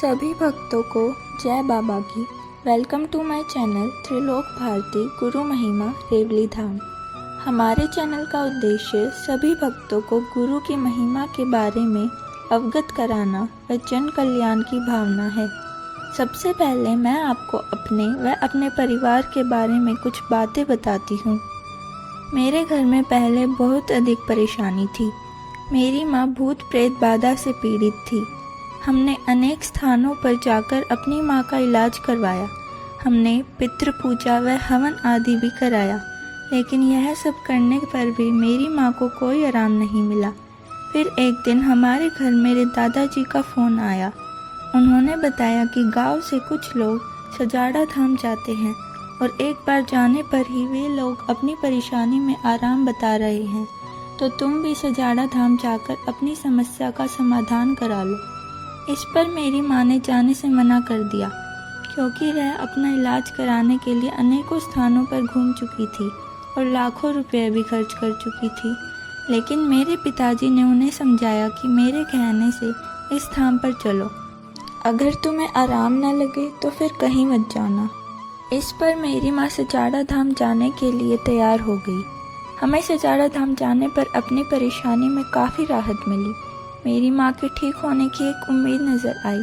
सभी भक्तों को जय बाबा की। Welcome to my channel Trilok Bharti गुरु महिमा रेवली धाम। हमारे चैनल का उद्देश्य सभी भक्तों को गुरु की महिमा के बारे में अवगत कराना व जन कल्याण की भावना है। सबसे पहले मैं आपको अपने व अपने परिवार के बारे में कुछ बातें बताती हूँ। मेरे घर में पहले बहुत अधिक परेशानी थी। मेरी माँ भूत प्रेत बाधा से पीड़ित थी। हमने अनेक स्थानों पर जाकर अपनी माँ का इलाज करवाया। हमने पितृ पूजा व हवन आदि भी कराया, लेकिन यह सब करने पर भी मेरी माँ को कोई आराम नहीं मिला। फिर एक दिन हमारे घर मेरे दादाजी का फ़ोन आया। उन्होंने बताया कि गांव से कुछ लोग सजाड़ा धाम जाते हैं और एक बार जाने पर ही वे लोग अपनी परेशानी में आराम बता रहे हैं, तो तुम भी सजाड़ा धाम जाकर अपनी समस्या का समाधान करा लो। इस पर मेरी माँ ने जाने से मना कर दिया, क्योंकि वह अपना इलाज कराने के लिए अनेकों स्थानों पर घूम चुकी थी और लाखों रुपए भी खर्च कर चुकी थी। लेकिन मेरे पिताजी ने उन्हें समझाया कि मेरे कहने से इस धाम पर चलो, अगर तुम्हें आराम न लगे तो फिर कहीं मत जाना। इस पर मेरी माँ सजाड़ा धाम जाने के लिए तैयार हो गई। हमें सजाड़ा धाम जाने पर अपनी परेशानी में काफ़ी राहत मिली। मेरी माँ के ठीक होने की एक उम्मीद नज़र आई।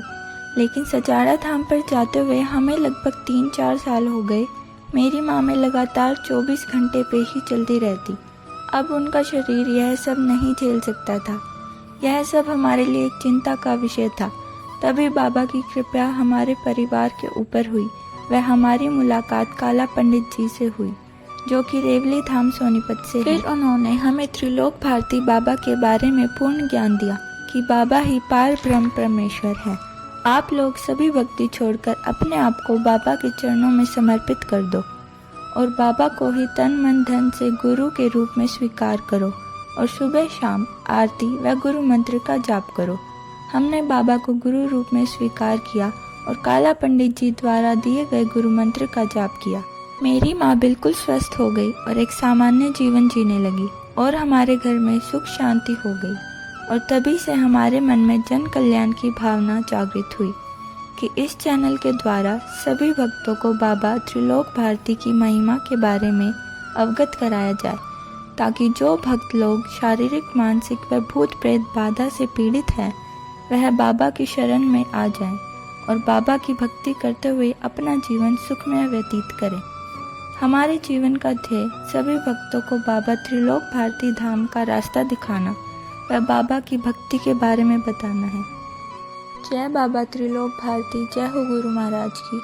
लेकिन सजाड़ा धाम पर जाते हुए हमें लगभग 3-4 साल हो गए। मेरी माँ में लगातार 24 घंटे पेशी चलती रहती। अब उनका शरीर यह सब नहीं झेल सकता था। यह सब हमारे लिए एक चिंता का विषय था। तभी बाबा की कृपा हमारे परिवार के ऊपर हुई वह हमारी मुलाकात काला पंडित जी से हुई, जो कि रेवली धाम सोनीपत से। फिर उन्होंने हमें त्रिलोक भारती बाबा के बारे में पूर्ण ज्ञान दिया कि बाबा ही पार ब्रह्म परमेश्वर है। आप लोग सभी भक्ति छोड़कर अपने आप को बाबा के चरणों में समर्पित कर दो और बाबा को ही तन मन धन से गुरु के रूप में स्वीकार करो और सुबह शाम आरती व गुरु मंत्र का जाप करो। हमने बाबा को गुरु रूप में स्वीकार किया और काला पंडित जी द्वारा दिए गए गुरु मंत्र का जाप किया। मेरी माँ बिल्कुल स्वस्थ हो गई और एक सामान्य जीवन जीने लगी और हमारे घर में सुख शांति हो गई। और तभी से हमारे मन में जन कल्याण की भावना जागृत हुई कि इस चैनल के द्वारा सभी भक्तों को बाबा त्रिलोक भारती की महिमा के बारे में अवगत कराया जाए, ताकि जो भक्त लोग शारीरिक मानसिक व भूत प्रेत बाधा से पीड़ित हैं वह बाबा की शरण में आ जाएं और बाबा की भक्ति करते हुए अपना जीवन सुखमय व्यतीत करें। हमारे जीवन का ध्येय सभी भक्तों को बाबा त्रिलोक भारती धाम का रास्ता दिखाना व बाबा की भक्ति के बारे में बताना है। जय बाबा त्रिलोक भारती, जय हो गुरु महाराज की।